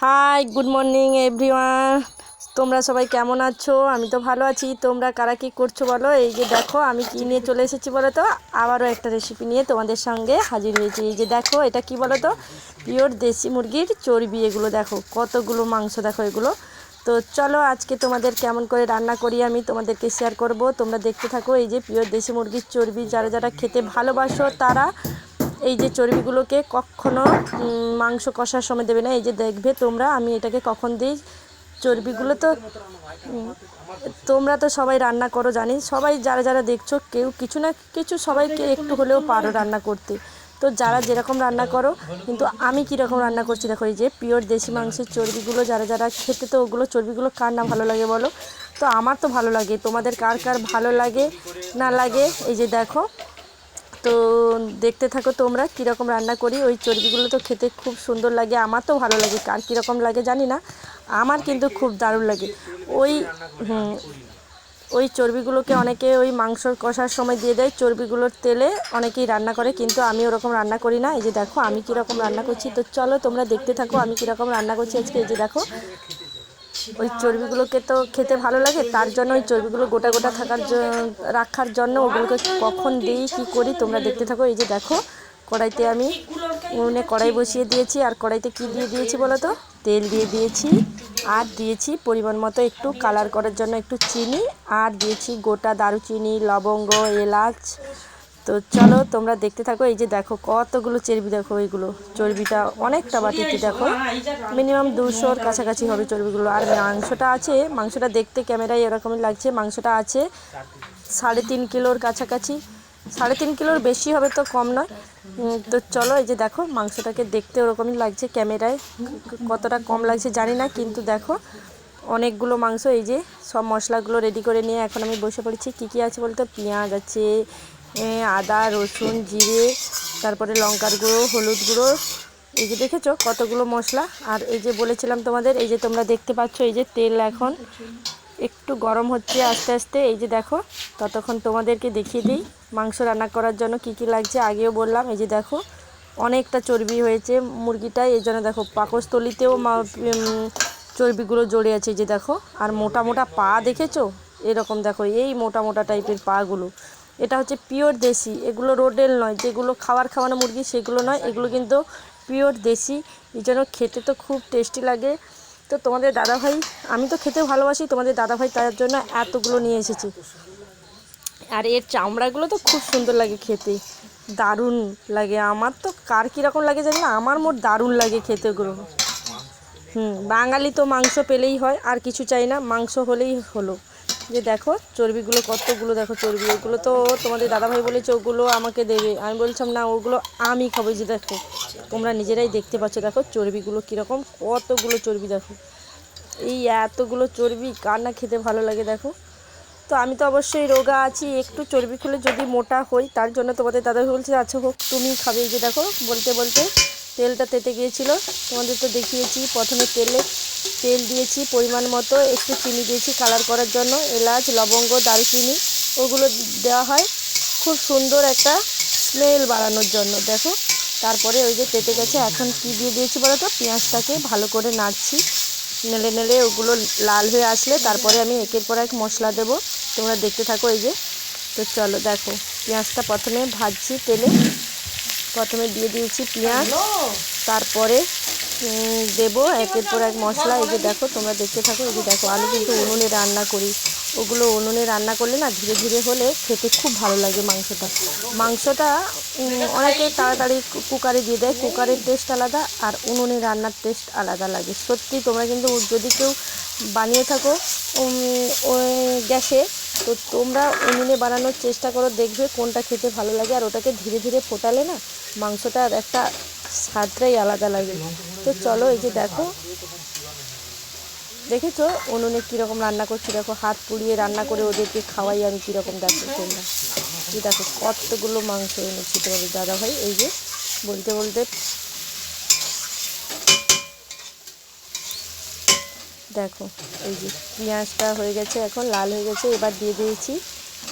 High, good morning everyone. তোমরা সবাই কেমন আছো? আমি তো ভালো আছি। তোমরা কারা কী করছো বলো? এই যে দেখো আমি কী নিয়ে চলে এসেছি বলো তো, আবারও একটা রেসিপি নিয়ে তোমাদের সঙ্গে হাজির হয়েছি। এই যে দেখো, এটা কি বলো তো, পিওর দেশি মুরগির চর্বি। এগুলো দেখো কতগুলো মাংস, দেখো এগুলো। তো চলো আজকে তোমাদের কেমন করে রান্না করি আমি তোমাদেরকে শেয়ার করব। তোমরা দেখতে থাকো। এই যে পিওর দেশি মুরগির চর্বি, যারা যারা খেতে ভালোবাসো তারা এই যে চর্বিগুলোকে কখনো মাংস কষার সময় দেবে না। এই যে দেখবে তোমরা আমি এটাকে কখন দিই। চর্বিগুলো তো তোমরা তো সবাই রান্না করো জানি, সবাই যারা যারা দেখছো কেউ কিছু না কিছু সবাইকে একটু হলেও পারো রান্না করতে। তো যারা যেরকম রান্না করো, কিন্তু আমি কীরকম রান্না করছি দেখো। এই যে পিওর দেশি মাংসের চর্বিগুলো যারা যারা খেতে, তো ওগুলো চর্বিগুলো কার না ভালো লাগে বলো? তো আমার তো ভালো লাগে, তোমাদের কার কার ভালো লাগে না লাগে। এই যে দেখো, তো দেখতে থাকো তোমরা কীরকম রান্না করি। ওই চর্বিগুলো তো খেতে খুব সুন্দর লাগে, আমার তো ভালো লাগে। কার কীরকম লাগে জানি না, আমার কিন্তু খুব দারুণ লাগে। ওই ওই চর্বিগুলোকে অনেকে ওই মাংস কষার সময় দিয়ে দেয়, চর্বিগুলোর তেলে অনেকেই রান্না করে, কিন্তু আমি ওরকম রান্না করি না। এই যে দেখো আমি কীরকম রান্না করছি। তো চলো তোমরা দেখতে থাকো আমি কীরকম রান্না করছি আজকে। এই যে দেখো, ওই চর্বিগুলোকে তো খেতে ভালো লাগে, তার জন্য ওই চর্বিগুলো গোটা গোটা রাখার জন্য ওগুলোকে কখন দিই কী করি তোমরা দেখতে থাকো। এই যে দেখো, কড়াইতে আমি উনুনে কড়াই বসিয়ে দিয়েছি। আর কড়াইতে কী দিয়ে দিয়েছি বলো তো, তেল দিয়ে দিয়েছি। আর দিয়েছি পরিমাণ মতো একটু কালার করার জন্য একটু চিনি। আর দিয়েছি গোটা দারুচিনি, লবঙ্গ, এলাচ। তো চলো তোমরা দেখতে থাকো। এই যে দেখো কতগুলো চর্বি, দেখো এইগুলো চর্বিটা অনেকটা বাটিতে, দেখো মিনিমাম 200-র কাছাকাছি হবে চর্বিগুলো। আর মাংসটা আছে, মাংসটা দেখতে ক্যামেরায় এরকমই লাগছে, মাংসটা আছে 3.5 কিলোর কাছাকাছি। 3.5 কিলোর বেশি হবে, তো কম নয়। তো চলো এই যে দেখো, মাংসটাকে দেখতে ওরকমই লাগছে ক্যামেরায়, কতটা কম লাগছে জানি না, কিন্তু দেখো অনেকগুলো মাংস। এই যে সব মশলাগুলো রেডি করে নিয়ে এখন আমি বসে পড়েছি। কী কী আছে বলতে, পেঁয়াজ আছে, আদা, রসুন, জিরে, তারপরে লঙ্কার গুঁড়ো, হলুদ গুঁড়ো। এই যে দেখেছো কতগুলো মশলা। আর এই যে বলেছিলাম তোমাদের, এই যে তোমরা দেখতে পাচ্ছ, এই যে তেল এখন একটু গরম হচ্ছে আস্তে আস্তে। এই যে দেখো, ততক্ষণ তোমাদেরকে দেখিয়ে দিই মাংস রান্না করার জন্য কি কি লাগছে। আগেও বললাম, এই যে দেখো অনেকটা চর্বি হয়েছে মুরগিটায়, এই জন্য দেখো পাকস্থলীতেও চর্বিগুলো জড়ে আছে। এই যে দেখো, আর মোটা মোটা পা দেখেছো, এরকম দেখো এই মোটা মোটা টাইপের পাগুলো। এটা হচ্ছে পিওর দেশি, এগুলো রোডেল নয়, যেগুলো খাওয়ানো মুরগি সেগুলো নয়, এগুলো কিন্তু পিওর দেশি। এই জন্য খেতে তো খুব টেস্টি লাগে। তো তোমাদের দাদাভাই, আমি তো খেতে ভালোবাসি, তোমাদের দাদাভাই তার জন্য এতগুলো নিয়ে এসেছি। আর এর চামড়াগুলো তো খুব সুন্দর লাগে খেতে, দারুণ লাগে। আমার তো কার কীরকম লাগে জানি না, আমার মোট দারুণ লাগে খেতে ওগুলো। বাঙালি তো মাংস পেলেই হয়, আর কিছু চাই না, মাংস হলেই হলো। যে দেখো চর্বিগুলো কতগুলো, দেখো চর্বি, ওগুলো তো তোমাদের দাদাভাই বলেছে ওগুলো আমাকে দেবে, আমি বলছিলাম না ওগুলো আমি খাবো। যে দেখো তোমরা নিজেরাই দেখতে পাচ্ছ, দেখো চর্বিগুলো কীরকম, কতগুলো চর্বি দেখো। এই এতগুলো চর্বি কার না খেতে ভালো লাগে দেখো। তো আমি তো অবশ্যই রোগা আছি, একটু চর্বি খেলে যদি মোটা হই, তার জন্য তোমাদের দাদাভাই বলছে আচ্ছা হোক তুমি খাবে। এই যে দেখো বলতে বলতে তেলটা তেতে গিয়েছিল, তোমাদের তো দেখিয়েছি। প্রথমে তেল দিয়েছি পরিমাণ মতো, একটু চিনি দিয়েছি কালার করার জন্য, এলাচ, লবঙ্গ, দারুচিনি ওগুলো দেওয়া হয় খুব সুন্দর একটা স্মেল বাড়ানোর জন্য। দেখো তারপরে ওই যে তেতে গেছে, এখন কি দিয়ে দিয়েছি বলো তো, পেঁয়াজটাকে ভালো করে নাড়ছি, নেড়ে নেড়ে ওগুলো লাল হয়ে আসলে তারপরে আমি একের পর এক মশলা দেবো, তোমরা দেখতে থাকো। এই যে তো চলো দেখো, পেঁয়াজটা প্রথমে ভাজছি তেলে, প্রথমে দিয়ে দিয়েছি পেঁয়াজ, তারপরে দেবো একের পর এক মশলা। এই যে দেখো তোমরা দেখতে থাকো। এই যে দেখো আমি কিন্তু উনুনে রান্না করি, ওগুলো উনুনে রান্না করলে না ধীরে ধীরে হলে খেতে খুব ভালো লাগে মাংসটা। অনেকে তাড়াতাড়ি কুকারে দিয়ে দেয়, কুকারের টেস্ট আলাদা আর উনুনে রান্নার টেস্ট আলাদা লাগে সত্যি। তোমরা কিন্তু যদি কেউ বানিয়ে থাকো গ্যাসে, তো তোমরা উনুনে বানানোর চেষ্টা করো, দেখবে কোনটা খেতে ভালো লাগে। আর ওটাকে ধীরে ধীরে ফোটালে না মাংসটার একটা স্বাদটাই আলাদা লাগে। তো চলো এই যে দেখো, দেখেছো উনুনে কীরকম রান্না করছি, দেখো হাত পুড়িয়ে রান্না করে ওদেরকে খাওয়াই আমি কীরকম, দেখো তোমরা। এই দেখো কতগুলো মাংস এনেছি তোমাদের দাদাভাই। এই যে বলতে বলতে দেখো, এই যে পেঁয়াজটা হয়ে গেছে, এখন লাল হয়ে গেছে। এবার দিয়ে দিয়েছি,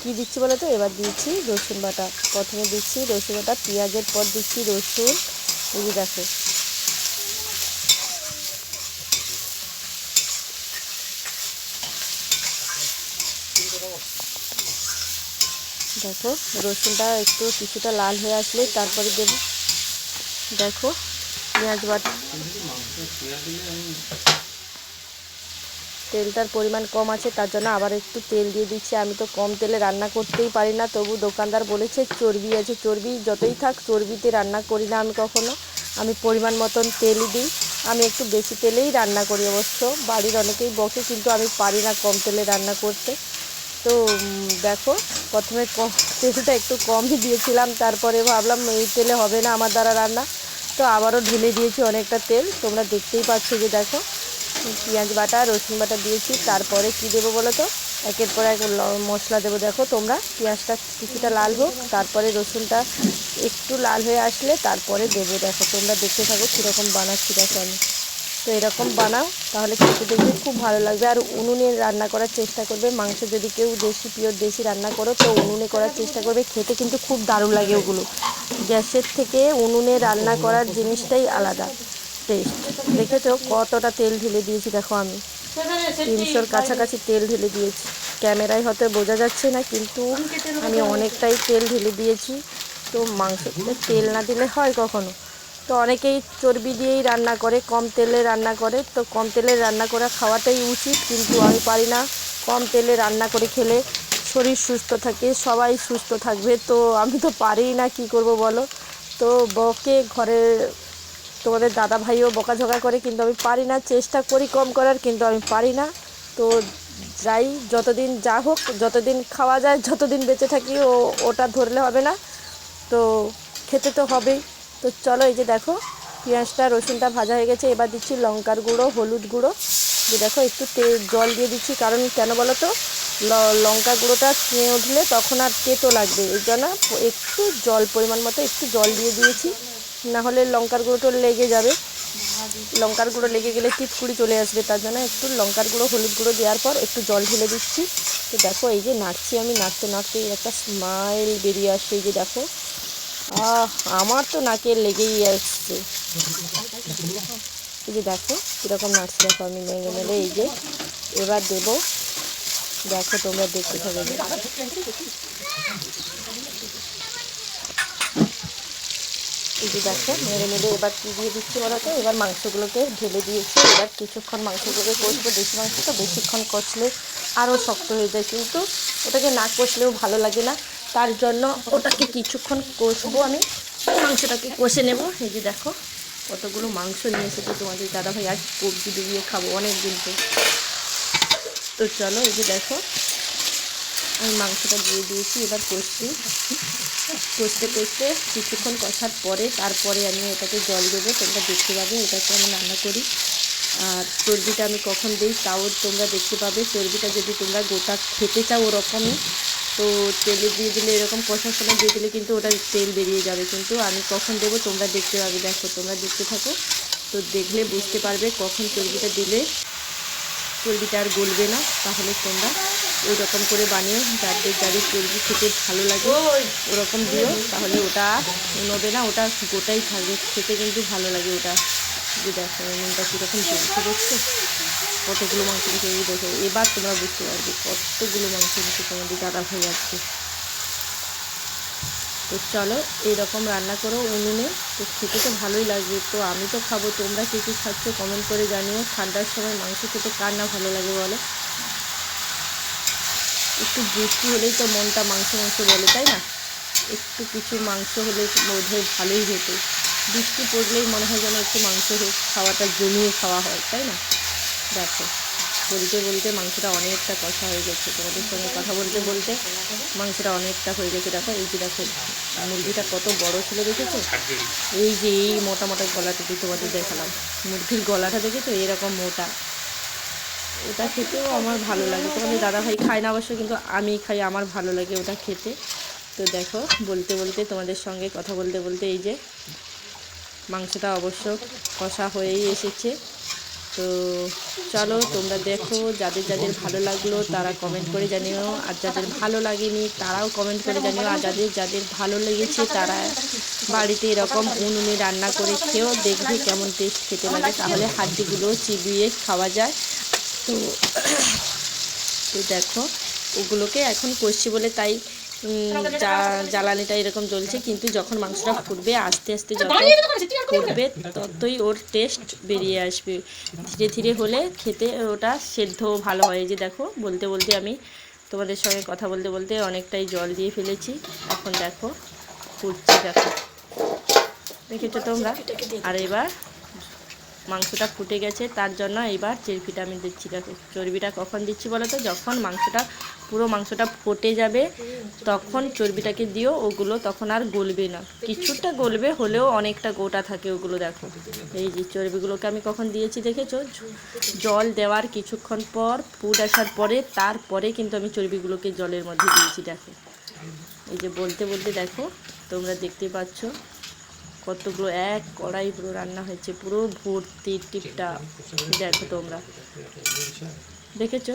কী দিচ্ছি বলো তো, এবার দিয়েছি রসুন বাটা। প্রথমে দিচ্ছি রসুন বাটা, পেঁয়াজের পর দিচ্ছি রসুন। এই যে দেখো দেখো রসুনটা একটু কিছুটা লাল হয়ে আসলে তারপরে দেবো দেখো পেঁয়াজ বাটা। তেলটার পরিমাণ কম আছে তার জন্য আবার একটু তেল দিয়ে দিচ্ছি। আমি তো কম তেলে রান্না করতেই পারি না, তবু দোকানদার বলেছে চর্বি আছে, চর্বি যতই থাক চর্বিতে রান্না করি না আমি কখনো। আমি পরিমাণ মতন তেলই দিই। আমি একটু বেশি তেলেই রান্না করি অবশ্য, বাড়ির অনেকেই বকে, কিন্তু আমি পারি না কম তেলে রান্না করতে। তো দেখো প্রথমে তেলটা একটু কমই দিয়েছিলাম, তারপরে ভাবলাম এই তেলে হবে না আমার দ্বারা রান্না, তো আবারও ঢেলে দিয়েছি অনেকটা তেল। তোমরা দেখতেই পাচ্ছ যে দেখো পেঁয়াজ বাটা রসুন বাটা দিয়েছি। তারপরে কি দেবো বলো তো, একের পর এক মশলা দেবো। দেখো তোমরা পেঁয়াজটা কিছুটা লাল হোক, তারপরে রসুনটা একটু লাল হয়ে আসলে তারপরে দেবো। দেখো তোমরা দেখতে থাকো কীরকম বানাচ্ছি দেখো আমি। তো এরকম বানাও, তাহলে খেতে দেখবে খুব ভালো লাগবে। আর উনুনে রান্না করার চেষ্টা করবে। মাংস যদি কেউ দেশি পিওর দেশি রান্না করো তো উনুনে করার চেষ্টা করবে, খেতে কিন্তু খুব দারুণ লাগে ওগুলো। গ্যাসের থেকে উনুনে রান্না করার জিনিসটাই আলাদা টেস্ট। দেখেছো কতটা তেল ঢেলে দিয়েছি দেখো, আমি 300-র কাছাকাছি তেল ঢেলে দিয়েছি। ক্যামেরায় হয়তো বোঝা যাচ্ছে না, কিন্তু আমি অনেকটাই তেল ঢেলে দিয়েছি। তো মাংসতে তেল না দিলে হয় কখনো? তো অনেকেই চর্বি দিয়েই রান্না করে, কম তেলে রান্না করে। তো কম তেলে রান্না করা খাওয়াটাই উচিত, কিন্তু আমি পারি না। কম তেলে রান্না করে খেলে শরীর সুস্থ থাকে, সবাই সুস্থ থাকবে, তো আমি তো পারি না, কি করব বলো। তো বকে ঘরের তোমাদের দাদা ভাইও বকাঝকা করে, কিন্তু আমি পারি না। চেষ্টা করি কম করার, কিন্তু আমি পারি না। তো যাই, যতদিন যা হোক, যতদিন খাওয়া যায়, যতদিন বেঁচে থাকি ওটা ধরলে হবে না, তো খেতে তো হবেই। তো চলো, এই যে দেখো পেঁয়াজটা রসুনটা ভাজা হয়ে গেছে। এবার দিচ্ছি লঙ্কার গুঁড়ো, হলুদ গুঁড়ো। যে দেখো একটু জল দিয়ে দিচ্ছি, কারণ কেন বলো তো, লঙ্কা গুঁড়োটা ছুঁয়ে উঠলে তখন আর তেতো লাগবে, এই জন্য একটু জল, পরিমাণ মতো একটু জল দিয়ে দিয়েছি। না হলে লঙ্কার গুঁড়োটা লেগে যাবে, লঙ্কার গুঁড়ো লেগে গেলে টিটকুড়ি চলে আসবে, তার জন্য একটু লঙ্কার গুঁড়ো হলুদ গুঁড়ো দেওয়ার পর একটু জল ঢেলে দিচ্ছি। তো দেখো এই যে নাড়ছি, আমি নাড়তে নাড়তেই একটা স্মাইল বেরিয়ে আসছে। এই যে দেখো, আমার তো নাকে লেগেই আসছে। এই যে দেখো কীরকম নাড়ছি দেখো, আমি নেড়ে নেড়ে এই যে এবার দেবো। দেখো তোমরা দেখতে থাকবে। এই যে দেখো নেড়ে নেড়ে এবার কী দিয়ে দিচ্ছি বলো তো, এবার মাংসগুলোকে ঢেলে দিয়েছি। এবার কিছুক্ষণ মাংসগুলোকে কষবো, দেশি মাংস তো বেশিক্ষণ কষলে আরও শক্ত হয়ে যায়, কিন্তু ওটাকে না কষলেও ভালো লাগে না, তার জন্য ওটাকে কিছুক্ষণ কষবো। আমি মাংসটাকে কষে নেব। এই যে দেখো কতগুলো মাংস নিয়ে এসেছে তোমাদের দাদাভাই, আজ কবজি ডুবিয়ে খাবো অনেক দিন। তো চলো, এই যে দেখো আমি মাংসটা দিয়ে দিয়েছি। এবার কষছি, কষতে কষতে কিছুক্ষণ কষার পরে তারপরে আমি এটাকে জল দেবো। তোমরা দেখতে পাবে এটাকে আমি রান্না করি। আর চর্বিটা আমি কখন দিই তাও তোমরা দেখতে পাবে। চর্বিটা যদি তোমরা গোটা খেতে চাও ওরকমই, তো তেলে দিয়ে দিলে, এরকম কষার সময় দিয়ে দিলে কিন্তু ওটা তেল বেরিয়ে যাবে, কিন্তু আমি কখন দেবো তোমরা দেখতে পাবে। দেখো তোমরা দেখতে থাকো, তো দেখলে বুঝতে পারবে কখন চর্বিটা দিলে চর্বিটা আর গলবে না। তাহলে তোমরা ওই রকম করে বানিও, যাদের যাদের চর্বি খেতে ভালো লাগে ওরকম দিও, তাহলে ওটা নবে না, ওটা গোটাই থাকবে, খেতে কিন্তু ভালো লাগে ওটা। যে দেখো নুনটা কীরকম জলছে দেখছো, কতগুলো মাংস দিচ্ছে। এই দেখো এবার তোমরা বুঝতে পারবে কতগুলো মাংস দিচ্ছে তোমাদের দাদা ভাই আজকে। তো চলো এইরকম রান্না করো উনুনে, তো খেতে তো ভালোই লাগবে। তো আমি তো খাবো, তোমরা কী কী খাচ্ছ কমেন্ট করে জানিও। ঠান্ডার সময় মাংস খেতে কার না ভালো লাগে বলো। একটু বৃষ্টি হলেই তো মনটা মাংস মাংস বলে, তাই না? একটু কিছু মাংস হলে বোধ হয় ভালোই হতো। বৃষ্টি পড়লেই মনে হয় যেন একটু মাংস খাওয়াটা জমিয়ে খাওয়া হয়, তাই না? দেখো বলতে বলতে মাংসটা অনেকটা কষা হয়ে গেছে, তোমাদের সঙ্গে কথা বলতে বলতে মাংসটা অনেকটা হয়ে গেছে। দেখো এই যে দেখো মুরগিটা কত বড় ছিল দেখেছো, এই যে এই মোটা মোটা গলাটা দিয়ে তোমাদের দেখালাম, মুরগির গলাটা দেখেছো এরকম মোটা। ওটা খেতেও আমার ভালো লাগে, তোমাদের দাদাভাই খায় না অবশ্য, কিন্তু আমি খাই, আমার ভালো লাগে ওটা খেতে। তো দেখো বলতে বলতে তোমাদের সঙ্গে কথা বলতে বলতে এই যে মাংসটা অবশ্য কষা হয়েই এসেছে। তো চলো তোমরা দেখো, যাদের যাদের ভালো লাগলো তারা কমেন্ট করে জানিও, আর যাদের ভালো লাগেনি তারাও কমেন্ট করে জানিও, আর যাদের যাদের ভালো লেগেছে তারা বাড়িতে এরকম উনুনে রান্না করে খেয়েও দেখবে কেমন টেস্ট খেতে লাগে, তাহলে হাড্ডিগুলো চিবিয়ে খাওয়া যায়। তো তো দেখো ওগুলোকে এখন কষছি বলে তাই জ্বালানিটা এরকম জ্বলছে, কিন্তু যখন মাংসটা ফুটবে আস্তে আস্তে যত ফুটবে ততই ওর টেস্ট বেরিয়ে আসবে। ধীরে ধীরে হলে খেতে ওটা সেদ্ধ ভালো হয়। যে দেখো বলতে বলতে আমি তোমাদের সঙ্গে কথা বলতে বলতে অনেকটাই জল দিয়ে ফেলেছি। এখন দেখো ফুটছে, দেখো দেখেছো তোমরা। আর এবার মাংসটা ফুটে গেছে, তার জন্য এবার চর্বিটা আমি দিচ্ছি। দেখো চর্বিটা কখন দিচ্ছি বলো তো, যখন পুরো মাংসটা ফুটে যাবে তখন চর্বিটাকে দিও। ওগুলো তখন আর গলবে না, কিছুটা গলবে হলেও অনেকটা গোটা থাকে ওগুলো। দেখো এই যে চর্বিগুলোকে আমি কখন দিয়েছি দেখেছো, জল দেওয়ার কিছুক্ষণ পর ফুট আসার পরে, তারপরে কিন্তু আমি চর্বিগুলোকে জলের মধ্যে দিয়েছি। দেখো এই যে বলতে বলতে দেখো তোমরা দেখতে পাচ্ছ কতগুলো এক কড়াই পুরো রান্না হয়েছে, পুরো ভর্তি টিপটা। দেখো তোমরা দেখেছো,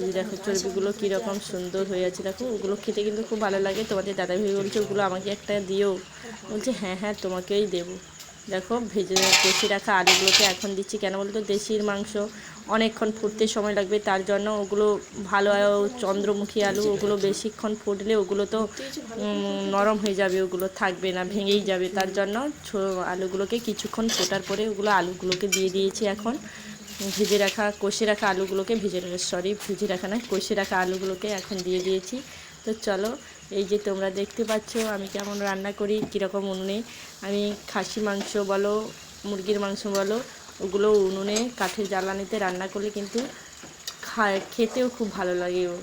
এই দেখো চর্বিগুলো কীরকম সুন্দর হয়ে আছে। দেখো ওগুলো খেতে কিন্তু খুব ভালো লাগে। তোমাদের দাদাভাই বলছে ওগুলো আমাকে একটা দিও, বলছে হ্যাঁ হ্যাঁ তোমাকেই দেবো। দেখো কষে রাখা আলুগুলোকে এখন দিচ্ছি। কেন বলতো, দেশির মাংস অনেকক্ষণ ফুটতে সময় লাগবে, তার জন্য ওগুলো ভালো চন্দ্রমুখী আলু, ওগুলো বেশিক্ষণ ফুটলে ওগুলো তো নরম হয়ে যাবে, ওগুলো থাকবে না, ভেঙেই যাবে। তার জন্য আলুগুলোকে কিছুক্ষণ ফোটার পরে ওগুলো আলুগুলোকে দিয়ে দিয়েছি। এখন কষে রাখা আলুগুলোকে ভেজে রাখা না, কষে রাখা আলুগুলোকে এখন দিয়ে দিয়েছি। তো চলো, এই যে তোমরা দেখতে পাচ্ছ আমি কেমন রান্না করি, কীরকম উনুনে আমি খাসি মাংস বলো মুরগির মাংস বলো, ওগুলো উনুনে কাঠের জ্বালানিতে রান্না করলে কিন্তু খেতেও খুব ভালো লাগে ও।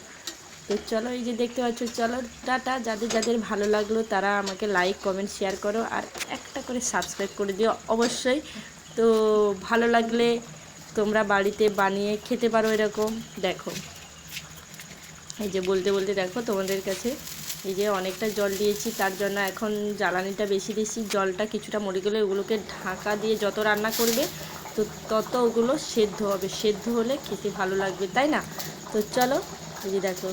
তো চলো, এই যে দেখতে পাচ্ছ, চলো টাটা। যাদের যাদের ভালো লাগলো তারা আমাকে লাইক কমেন্ট শেয়ার করো, আর একটা করে সাবস্ক্রাইব করে দিও অবশ্যই। তো ভালো লাগলে তোমরা বাড়িতে বানিয়ে খেতে পারো এরকম। দেখো এই যে বলতে বলতে দেখো তোমাদের কাছে এই যে অনেকটা জল দিয়েছি, তার জন্য এখন জ্বালানিটা বেশি দিয়েছি। জলটা কিছুটা মরে গেলে ওগুলোকে ঢাকা দিয়ে যত রান্না করবে তো তত ওগুলো সেদ্ধ হবে, সেদ্ধ হলে খেতে ভালো লাগবে, তাই না? তো চলো, এই যে দেখো,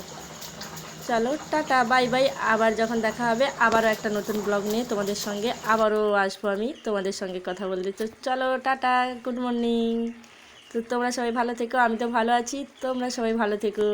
চলো টাটা বাই বাই। আবার যখন দেখা হবে আবারও একটা নতুন ব্লগ নিয়ে তোমাদের সঙ্গে আবারও আসবো আমি তোমাদের সঙ্গে কথা বলতে। তো চলো টাটা, গুড মর্নিং। তো তোমরা সবাই ভালো থেকো, আমি তো ভালো আছি, তোমরা সবাই ভালো থেকো।